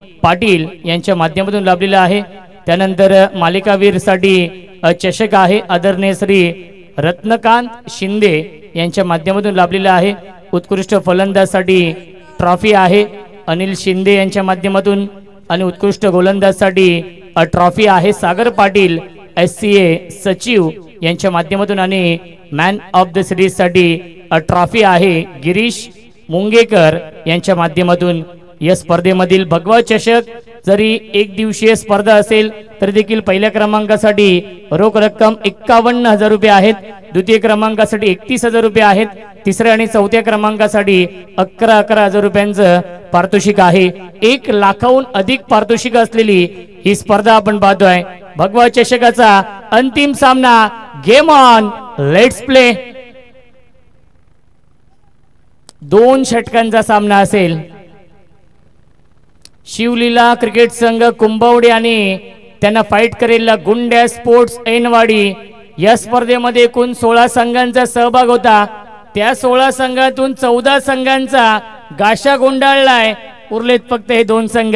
पाटील यांच्या माध्यमातून लाभलेला आहे। त्यानंतर मालिकावीरसाठी चषक आहे आदरणीय श्री रत्नकांत शिंदे यांच्या माध्यमातून लाभलेला आहे। उत्कृष्ट फलंदाजसाठी ट्रॉफी आहे अनिल शिंदे यांच्या माध्यमातून आणि उत्कृष्ट गोलंदाजसाठी ट्रॉफी आहे सागर पाटील SCA सचिव यांच्या माध्यमातून आणि मॅन ऑफ द सिरीज साठी ट्रॉफी आहे गिरीश मुंगेकर यांच्या माध्यमातून। या स्पर्धेमधील भगवा चषक जरी एक दिवसीय स्पर्धा असेल तरी देखील पहिल्या क्रमांकासाठी रोख रक्कम 51,000 रुपये आहेत, द्वितीय क्रमांकासाठी 31,000 रुपये आहेत, तिसऱ्या आणि चौथ्या क्रमांकासाठी 11,000 रुपयांचं पारितोषिक आहे। 1 लाखाहून अधिक पारितोषिक असलेली ही स्पर्धा आपण पाहतोय। भगवा चषकाचा अंतिम सामना गेम ऑन लेट्स प्ले 2 षटकांचा सामना असेल। शिवलीला क्रिकेट संघ कुंभवडे आणि त्यांना फाईट करेल गुंड्या स्पोर्ट्स ऐनवाडी। या स्पर्धेमध्ये एकूण 16 संघांचा सहभाग होता, त्या 16 संघातून 14 संघांचा गाशा गुंडाळलाय, उरलेत फक्त हे 2 संघ।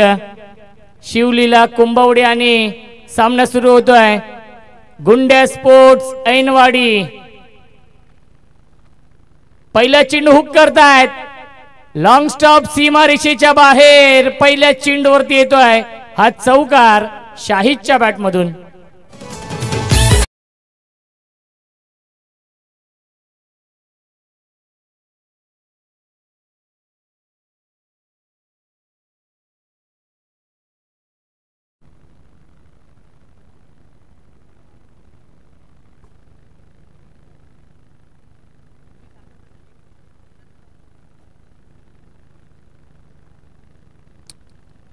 शिवलीला कुंभवडे आणि सामना सुरू होतोय गुंड्या स्पोर्ट्स ऐनवाडी। पहिला चेंडू हुक करतायत, लॉंग स्टॉप सीमा रेषेच्या बाहेर पहिल्या चेंडूवरती येतोय हा चौकार शाहिदच्या बॅटमधून।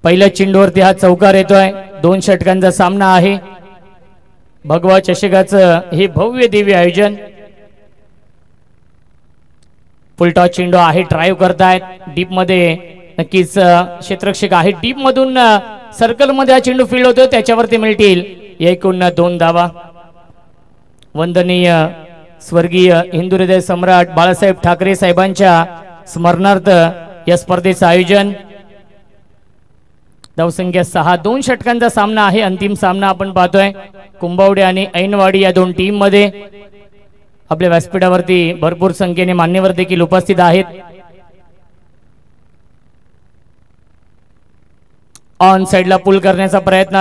पहिल्या चेंडूवरती हा चौकार येतोय। 2 षटकांचा सामना आहे। भगवा चषकाचं हे भव्य दिव्य आयोजन। फुलटॉस चेंडू आहे, ड्राईव्ह करतायत डीप मध्ये, नक्कीच क्षेत्ररक्षक आहे डीप मधून सर्कल मध्ये हा चेंडू फील्ड होतो, त्याच्यावरती मिळतील एकूण 2 धावा। वंदनीय स्वर्गीय हिंदू हृदय सम्राट बाळासाहेब ठाकरे साहेबांच्या स्मरणार्थ या स्पर्धेचं आयोजन। धावसंख्या 6, 2 षटकांचा सामना आहे। अंतिम सामना आपण पाहतोय कुंभवडे आणि ऐनवाडी या 2 टीम मध्ये। आपल्या व्यासपीठावरती भरपूर संख्येने मान्यवर देखील उपस्थित आहेत। ऑन साइडला पुल करण्याचा प्रयत्न,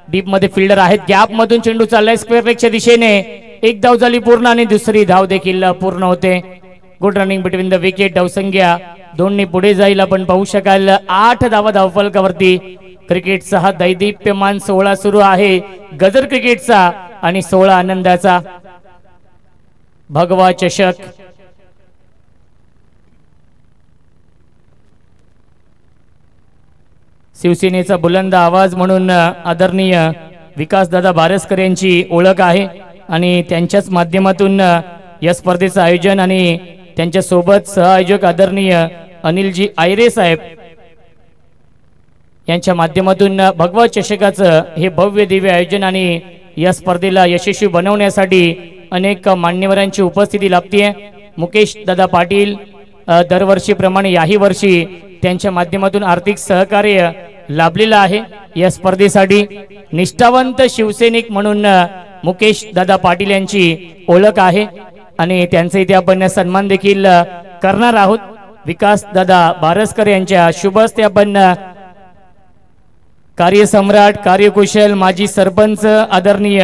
डीप मध्ये फिल्डर आहेत, गॅप मधून चेंडू चाललाय स्क्वेअर लेगच्या दिशेने। 1 धाव झाली पूर्ण आणि दुसरी धाव देखील पूर्ण होते। Good running between the wicket. धावसंख्या 2 पुढे जाईल आपण पाहू शकाल। 8 धावा धावफलकावरती। क्रिकेटचा हा दैदिप्यमान 16 सुरू आहे, गजर क्रिकेटचा आणि 16 आनंदाचा। भगवा चषक शिवसेनेचा बुलंद आवाज म्हणून आदरणीय विकासदादा बारसकर यांची ओळख आहे आणि त्यांच्याच माध्यमातून या स्पर्धेचं आयोजन आणि त्यांच्या सोबत सहआयोजक आदरणीय अनिलजी आयरे साहेब यांच्या माध्यमातून भगवा चषकाचं हे भव्य दिव्य आयोजन आणि या स्पर्धेला यशस्वी बनवण्यासाठी अनेक मान्यवरांची उपस्थिती लाभते। मुकेश दादा पाटील दरवर्षीप्रमाणे याही वर्षी त्यांच्या माध्यमातून आर्थिक सहकार्य लाभलेलं आहे या स्पर्धेसाठी। निष्ठावंत शिवसैनिक म्हणून मुकेश दादा पाटील यांची ओळख आहे आणि त्यांचा इथे आपण सन्मान देखील करणार आहोत। विकास दादा बारसकर यांच्या शुभ हस्ते आपण कार्यसम्राट कार्यकुशल माजी सरपंच आदरणीय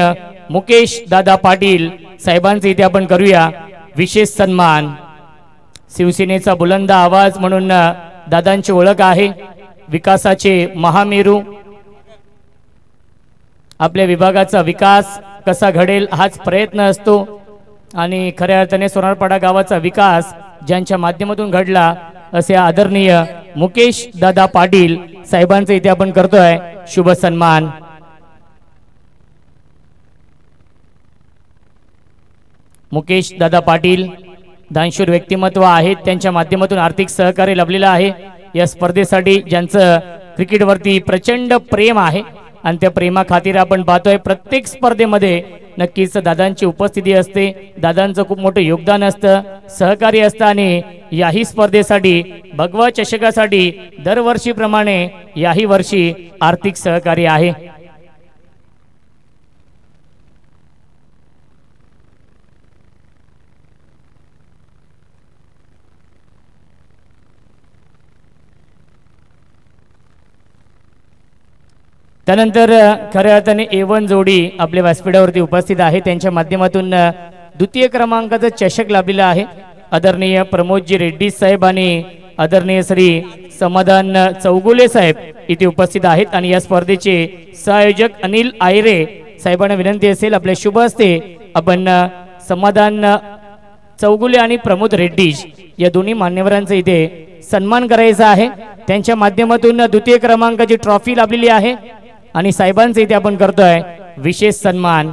मुकेश दादा पाटील साहेबांचे इथे आपण करूया विशेष सन्मान। शिवसेनेचा बुलंद आवाज म्हणून दादांची ओळख आहे, विकासाचे महामेरू। आपल्या विभागाचा विकास कसा घडेल हाच प्रयत्न असतो आणि खऱ्या अर्थाने सोनारपाडा गावाचा विकास ज्यांच्या माध्यमातून घडला असे आदरणीय मुकेश दादा पाटील साहेबांचे इथे आपण करतोय शुभ सन्मान। मुकेश दादा पाटील दानशूर व्यक्तिमत्व आहेत, त्यांच्या माध्यमातून आर्थिक सहकार्य लाभलेलं आहे या स्पर्धेसाठी, ज्यांचं क्रिकेटवरती प्रचंड प्रेम आहे आणि त्या प्रेमाखातीर आपण पाहतोय प्रत्येक स्पर्धेमध्ये नक्कीच दादांची उपस्थिती असते, दादांचं खूप मोठं योगदान असतं, सहकार्य असतं आणि याही स्पर्धेसाठी भगवा चषकासाठी दरवर्षीप्रमाणे याही वर्षी आर्थिक सहकार्य आहे। त्यानंतर खऱ्या अर्थाने A1 जोडी आपल्या व्यासपीठावरती उपस्थित आहे, त्यांच्या माध्यमातून द्वितीय क्रमांकाचा चषक लाभलेला आहे। आदरणीय प्रमोदजी रेड्डी साहेब आणि आदरणीय श्री समाधान चौगुले साहेब इथे उपस्थित आहेत आणि या स्पर्धेचे सहआयोजक अनिल आयरे साहेबांना विनंती असेल आपल्या शुभ हस्ते आपण समाधान चौगुले आणि प्रमोद रेड्डी या दोन्ही मान्यवरांचा इथे सन्मान करायचा आहे। त्यांच्या माध्यमातून द्वितीय क्रमांकाची ट्रॉफी लाभलेली आहे आणि साहेबांचे इथे आपण करतोय विशेष सन्मान।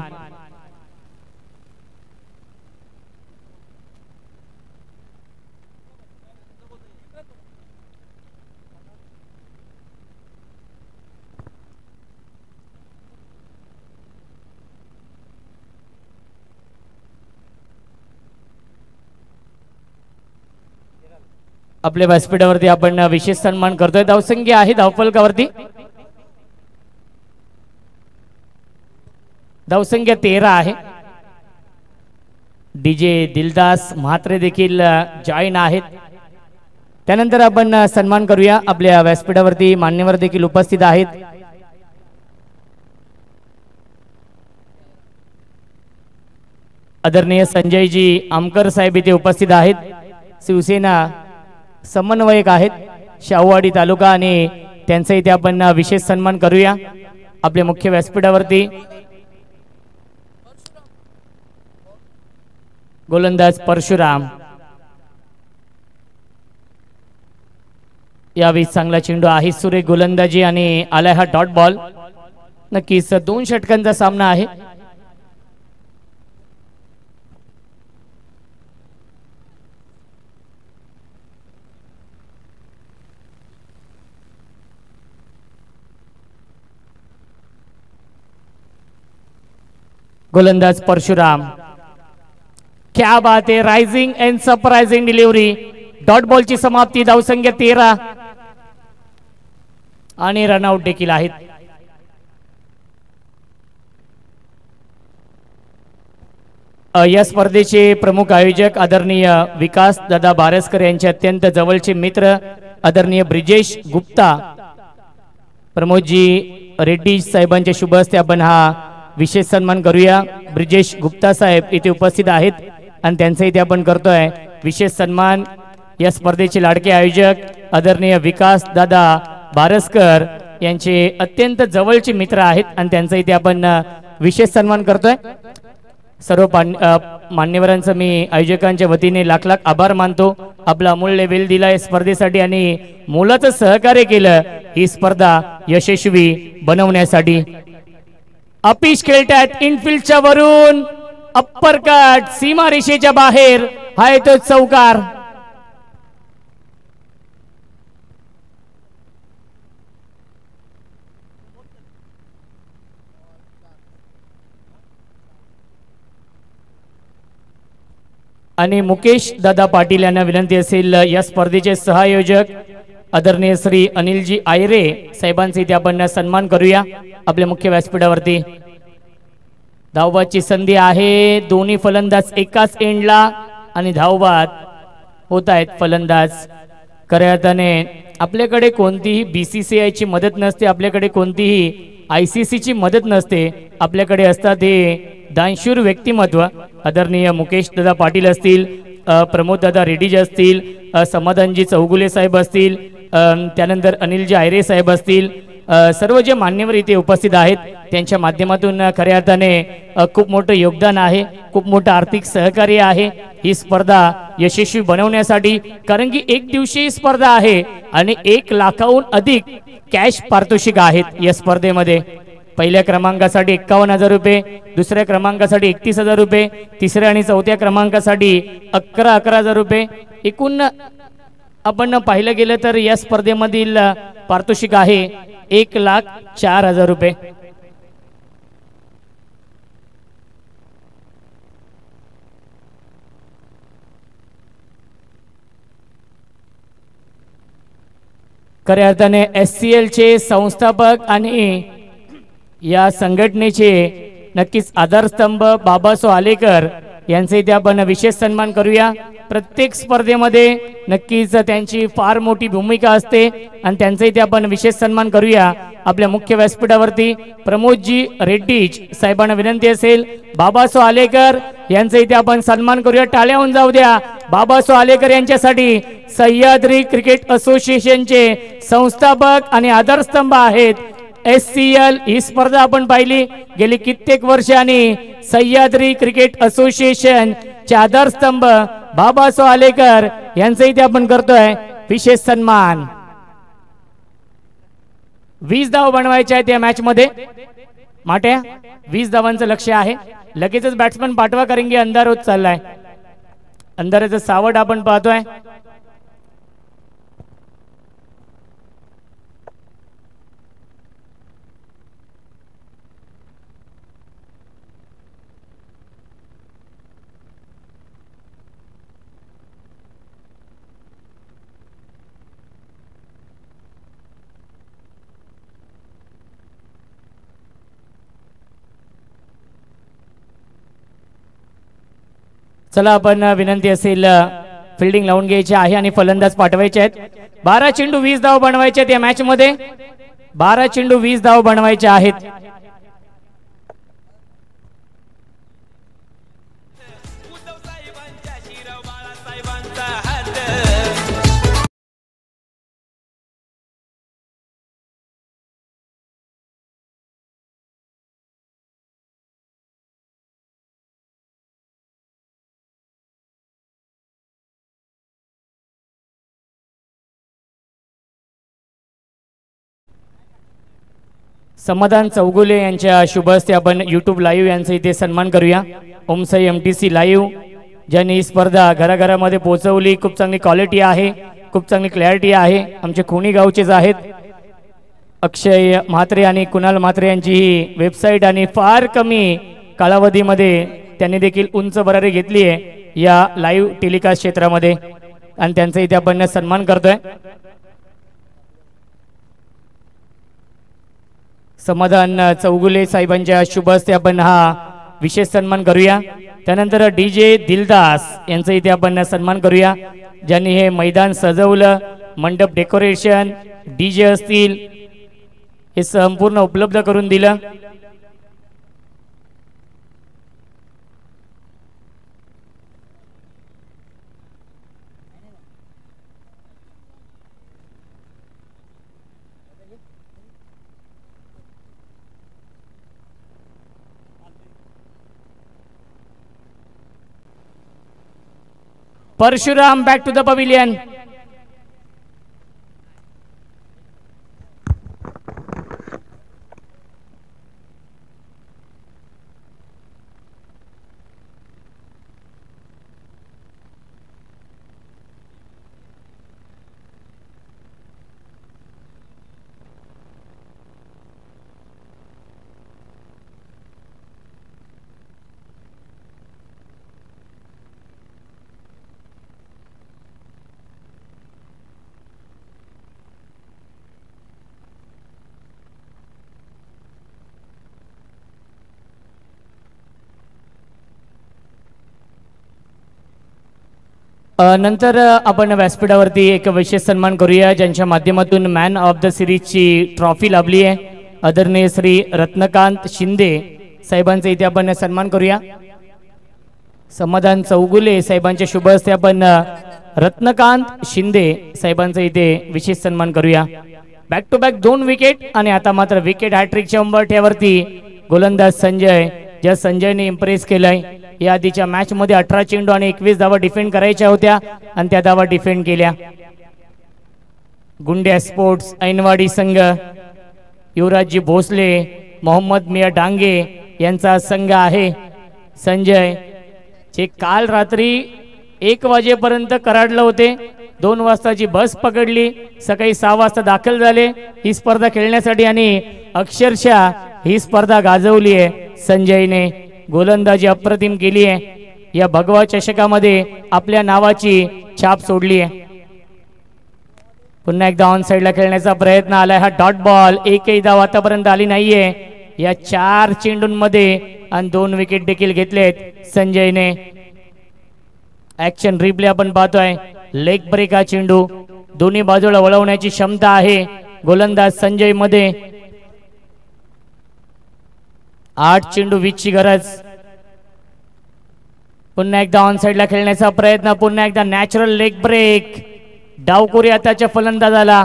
आपल्या व्यासपीठावरती आपण विशेष सन्मान करतोय। धावसंख्या आहे धावफलकावरती धावसंख्या 13 आहे। डीजे दिलदास म्हात्रे देखील जॉईन आहेत। त्यानंतर आपण सन्मान करूया, आपल्या व्यासपीठावरती मान्यवर देखील उपस्थित आहेत। आदरणीय संजयजी आमकर साहेब इथे उपस्थित आहेत, शिवसेना समन्वयक आहेत शाहूवाडी तालुका आणि त्यांचा इथे आपण विशेष सन्मान करूया। आपल्या मुख्य व्यासपीठावरती गोलंदाज परशुराम, यावेळी चांगला चेंडू आहे, सुरेख गोलंदाजी आणि आलाय हा डॉट बॉल। नक्कीच 2 षटकांचा सामना आहे। गोलंदाज परशुराम, क्या बात है, rising end surprising delivery, dot ball ची समाप्ती। धावसंख्या 13 आणि रनआउट देखील आहेत। या स्पर्धेचे प्रमुख आयोजक आदरणीय विकास दादा बारसकर यांचे अत्यंत जवळचे मित्र आदरणीय ब्रिजेश गुप्ता, प्रमोदजी रेड्डी साहेबांच्या शुभ हस्ते आपण हा विशेष सन्मान करूया। ब्रिजेश गुप्ता साहेब इथे उपस्थित आहेत आणि त्यांचा इथे आपण करतोय विशेष सन्मान। या स्पर्धेचे लाडके आयोजक आदरणीय विकास दादा बारसकर यांचे अत्यंत जवळचे मित्र आहेत आणि त्यांचा इथे आपण विशेष सन्मान करतोय। सर्व मान्यवरांचं मी आयोजकांच्या वतीने लाख लाख आभार मानतो। आपला अमूल्य वेळ दिला या स्पर्धेसाठी आणि मोलाचं सहकार्य केलं ही स्पर्धा यशस्वी बनवण्यासाठी। अपिश खेळतात इनफिल्डच्या वरून, अप्पर कट सीमा रेषेच्या बाहेर, हाय तो चौकार। आणि मुकेश दादा पाटील यांना विनंती असेल या स्पर्धेचे सहआयोजक आदरणीय श्री अनिलजी आयरे साहेबांचे इथे आपण सन्मान करूया। आपल्या मुख्य व्यासपीठावरती धावबादची संधी आहे, दोन्ही फलंदाज एकाच एंडला आणि धावबाद होत आहेत। फलंदाज खऱ्या अर्थाने आपल्याकडे कोणतीही BCCI ची मदत नसते, आपल्याकडे कोणतीही ICC ची मदत नसते, आपल्याकडे असतात हे दानशूर व्यक्तिमत्व आदरणीय मुकेश दादा पाटील असतील, प्रमोद दादा रेड्डी असतील, समाधानजी चौगुले साहेब असतील, त्यानंतर अनिलजी आयरे साहेब असतील, सर्व जे मान्यवर इथे उपस्थित आहेत त्यांच्या माध्यमातून खऱ्या अर्थाने खूप मोठं योगदान आहे, खूप मोठं आर्थिक सहकार्य आहे ही स्पर्धा यशस्वी बनवण्यासाठी। कारण की एक दिवसीय स्पर्धा आहे आणि 1 लाखाहून अधिक कॅश पारितोषिक आहेत या स्पर्धेमध्ये। पहिल्या क्रमांकासाठी 51,000 रुपये, दुसऱ्या क्रमांकासाठी 31,000 रुपये, तिसऱ्या आणि चौथ्या क्रमांकासाठी 11,000 रुपये। एकूण आपण पाहिलं गेलं तर या स्पर्धेमधील पारितोषिक आहे 1,04,000 रुपये। खऱ्या अर्थाने SCL चे संस्थापक आणि या संघटनेचे नक्कीच आधारस्तंभ बाबासो आलेकर यांचे इथे आपण विशेष सन्मान करूया। प्रत्येक स्पर्धेमध्ये नक्कीच त्यांची फार मोठी भूमिका असते आणि त्यांचा इथे आपण विशेष सन्मान करूया। आपल्या मुख्य व्यासपीठावरती प्रमोदजी रेड्डी साहेबांना विनंती असेल बाबासो आलेकर यांचा इथे आपण सन्मान करूया। टाळ्या होऊन जाऊ द्या बाबासो आलेकर यांच्यासाठी। सह्याद्री क्रिकेट असोसिएशनचे संस्थापक आणि आधारस्तंभ आहेत। SCL ही स्पर्धा आपण पाहिली गेली कित्येक वर्षांनी। सह्याद्री क्रिकेट असोसिएशन चे आधारस्तंभ बाबासो आलेकर यांचा इथे आपण करतोय विशेष सन्मान। 20 धाव बनवायचे आहेत या मॅच मध्ये। माट्या 20 धावांचं लक्ष्य आहे। लगेचच बॅट्समन पाठवा कारण की अंधार होत चाललाय। अंधाराचं सावट आपण पाहतोय। चला आपण विनंती असेल फिल्डिंग लावून घ्यायची आहे आणि फलंदाज पाठवायचे आहेत। 12 चेंडू 20 धाव बनवायचे आहेत या मॅच मध्ये। 12 चेंडू 20 धाव बनवायचे आहेत। समाधान चौगुले यांच्या शुभ हस्ते आपण YouTube लाईव्ह यांचा इथे सन्मान करूया। ओमसाई MTC लाईव्ह ज्यांनी ही स्पर्धा घराघरामध्ये पोहोचवली। खूप चांगली क्वालिटी आहे, खूप चांगली क्लॅरिटी आहे। आमचे कोणी गावचेच आहेत। अक्षय म्हात्रे आणि कुणाल म्हात्रे यांची ही वेबसाईट आणि फार कमी कालावधीमध्ये त्यांनी देखील उंच भरारी घेतली आहे या लाईव्ह टेलिकास्ट क्षेत्रामध्ये आणि त्यांचा इथे आपण सन्मान करतोय। समाधान चौगुले साहेबांच्या शुभ हस्ते आपण हा विशेष सन्मान करूया। त्यानंतर DJ दिलदास यांचा इथे आपण सन्मान करूया ज्यांनी हे मैदान सजवलं। मंडप डेकोरेशन DJ असतील हे संपूर्ण उपलब्ध करून दिलं। Parshuram back to the pavilion. नंतर आपण व्यासपीठावरती एक विशेष सन्मान करूया ज्यांच्या माध्यमातून मॅन ऑफ द सिरीजची ट्रॉफी लाभली आहे। आदरणीय श्री रत्नकांत शिंदे साहेबांचा इथे आपण सन्मान करूया। समाधान चौगुले साहेबांच्या शुभ हस्ते आपण रत्नकांत शिंदे साहेबांचा इथे विशेष सन्मान करूया। बॅक टू बॅक 2 विकेट आणि आता मात्र विकेट हॅट्रिकच्या उंबरठ्यावरती गोलंदाज संजय, ज्या संजयने इम्प्रेस केलंय। या आधीच्या मॅच मध्ये 18 चेंडू आणि 21 धावा डिफेंड करायच्या होत्या आणि त्या धावा डिफेंड केल्या। गुंड्या स्पोर्ट्स ऐनवाडी संघ, युवराजजी भोसले, मोहम्मद मिया डांगे यांचा संघ आहे। संजय जे काल रात्री 1 वाजेपर्यंत कराडला होते, 2 वाजताची बस पकडली, सकाळी 6 वाजता दाखल झाले ही स्पर्धा खेळण्यासाठी आणि अक्षरशः ही स्पर्धा गाजवली आहे। संजयने गोलंदाजी अप्रतिम केली आहे। या भगवा चषकामध्ये आपल्या नावाची छाप सोडली आहे। पुन्हा एकदा ऑन साइडला खेळण्याचा प्रयत्न आलाय. हा डॉट बॉल. एकही धाव आतापर्यंत आली नाहीये या 4 चेंडूंमध्ये आणि 2 विकेट देखील घेतलेत संजयने. ऍक्शन रिप्ले आपण पाहतोय. लेग ब्रेक हा चेंडू दोन्ही बाजूला वळवण्याची क्षमता आहे गोलंदाज संजय मध्ये. 8 चेंडू 20 ची गरज. पुन्हा एकदा ऑन साइडला खेळण्याचा प्रयत्न. पुन्हा एकदा नॅचरल लेग ब्रेक. डावखोरी आताच्या फलंदाजाला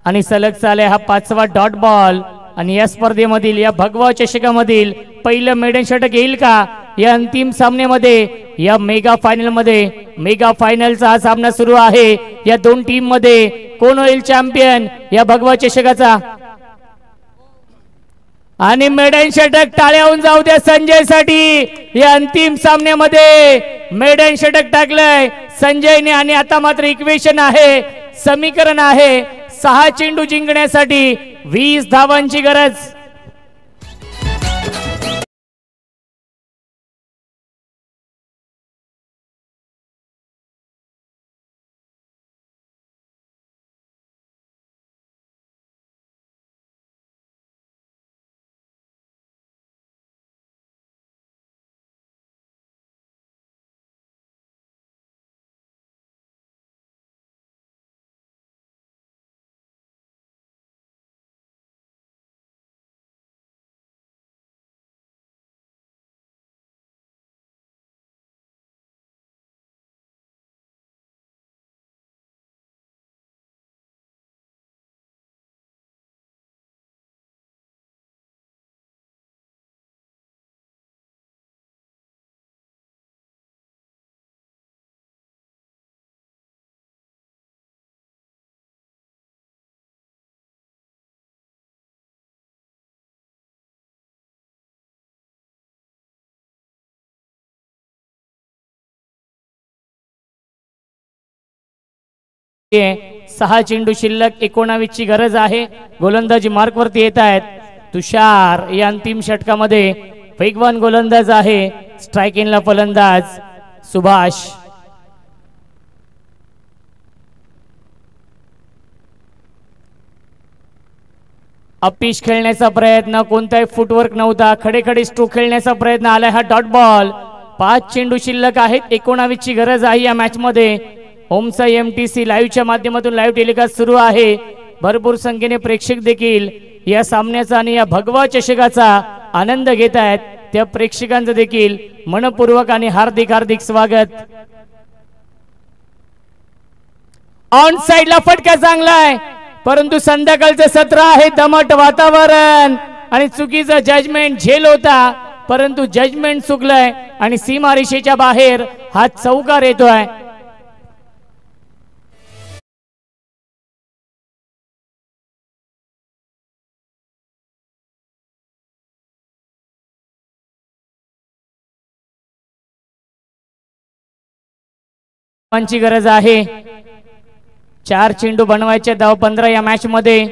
आणि सलग चाले हा 5वा डॉट बॉल. आणि या स्पर्धेमधील या भगवा चषकामधील पहिलं मेडन षटक येईल का या अंतिम सामन्यामध्ये, या मेगा फायनल मध्ये. मेगा फायनलचा हा सामना सुरू आहे. या 2 टीम मध्ये कोण होईल चॅम्पियन या भगवा चषकाचा. आणि मेडन षटक टाळ्या होऊन जाऊ द्या संजय साठी. या अंतिम सामन्यामध्ये मेडन षटक टाकलंय संजयने. आणि आता मात्र इक्वेशन आहे, समीकरण आहे. 6 चेंडू जिंकण्यासाठी 20 धावांची गरज. सहा चेंडू शिल्लक 19 ची गरज आहे. गोलंदाजी मार्क वरती येत आहेत. तुषार या अंतिम षटकामध्ये वेगवान गोलंदाज आहे. स्ट्रायकिंगला फलंदाज सुभाष. अपिश खेळण्याचा प्रयत्न, कोणताही फुटवर्क नव्हता. खडे स्ट्रोक खेळण्याचा प्रयत्न आलाय. हा डॉट बॉल. 5 चेंडू शिल्लक आहेत. 19 ची गरज आहे या मॅच मध्ये. होमचा MTC लाईव्हच्या माध्यमातून लाईव्ह टेलिकास्ट सुरू आहे. भरपूर संख्येने प्रेक्षक देखील या सामन्याचा आणि या भगवा चषकाचा आनंद घेत आहेत. त्या प्रेक्षकांचं देखील मनपूर्वक आणि हार्दिक स्वागत. ऑन साइडला फटका चांगला आहे, परंतु संध्याकाळचं सत्र आहे. दमट वातावरण आणि चुकीचं जजमेंट झेल होता, परंतु जजमेंट चुकलंय आणि सीमारेषेच्या बाहेर हा चौकार येतोय. ची गरज आहे. 4 चेंडू बनवायचे. धाव 15 या मॅच मध्ये.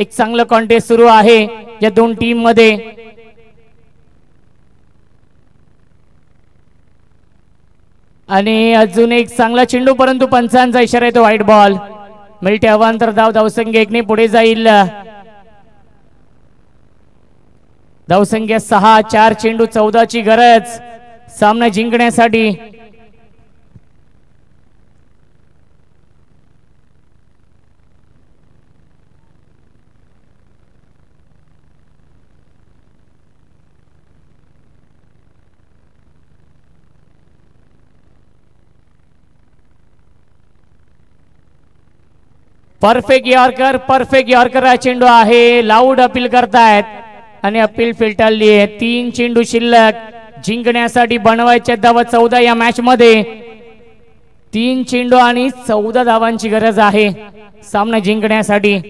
एक चांगलं कॉन्टेस्ट सुरू आहे या 2 टीम मध्ये. आणि अजून एक चांगला चेंडू, परंतु पंचांचा इशारा येतो व्हाईट बॉल. मिळते अवांतर धाव. धावसंख्या 1 ने पुढे जाईल. धावसंख्या 6. 4 चेंडू 14 ची गरज सामना जिंकण्यासाठी. परफेक्ट यॉर्कर हा चेंडू आहे. लाऊड अपील करतायत आणि अपील फेटाळली आहे. 3 चेंडू शिल्लक जिंकण्यासाठी बनवायच्या धावा 14 या मॅच मध्ये. 3 चेंडू आणि 14 धावांची गरज आहे सामना जिंकण्यासाठी.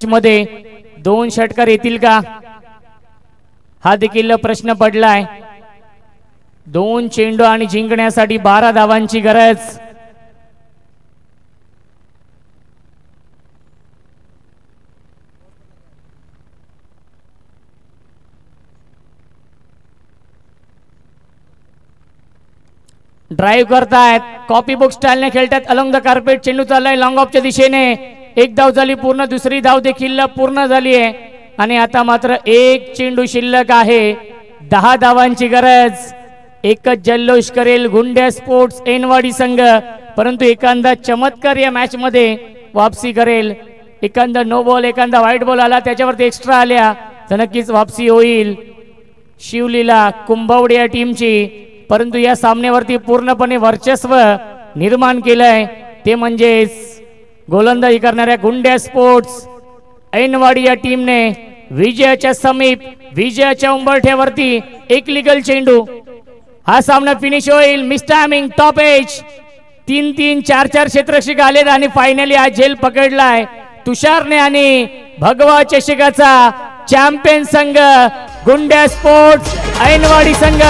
मध्ये 2 षटकार येतील का हा देखील प्रश्न पडलाय. 2 चेंडू आणि जिंकण्यासाठी 12 धावांची गरज. ड्राईव्ह करतायत, कॉपी बुक स्टाईलने खेळतात अलॉंग द कार्पेट. चेंडू चाललाय लॉंग ऑफच्या दिशेने. एक धाव झाली पूर्ण, दुसरी धाव देखील पूर्ण झाली आहे आणि आता मात्र एक चेंडू शिल्लक आहे. 10 धावांची गरज. एकच जल्लोष करेल गुंड्या स्पोर्ट्स ऐनवाडी संघ, परंतु एखादा चमत्कार या मॅच मध्ये वापसी करेल. एखादा नो बॉल, एखादा व्हाईट बॉल आला, त्याच्यावरती एक्स्ट्रा आल्या तर नक्कीच वापसी होईल शिवलीला कुंभवडे या टीमची. परंतु या सामन्यावरती पूर्णपणे वर्चस्व निर्माण केलंय ते म्हणजेच गोलंदाजी करणाऱ्या गुंड्या स्पोर्ट्स ऐनवाडी या टीमने. विजयाच्या समीप, विजयाच्या उंबरठ्यावरती एक लिगल चेंडू. हा सामना फिनिश होईल. मिस्टायमिंग, टॉप एज. 3-3, 4-4 क्षेत्ररक्षक आलेत आणि फायनली हा झेल पकडलाय तुषारने आणि भगवा चषकाचा चॅम्पियन संघ गुंड्या स्पोर्ट्स ऐनवाडी संघ.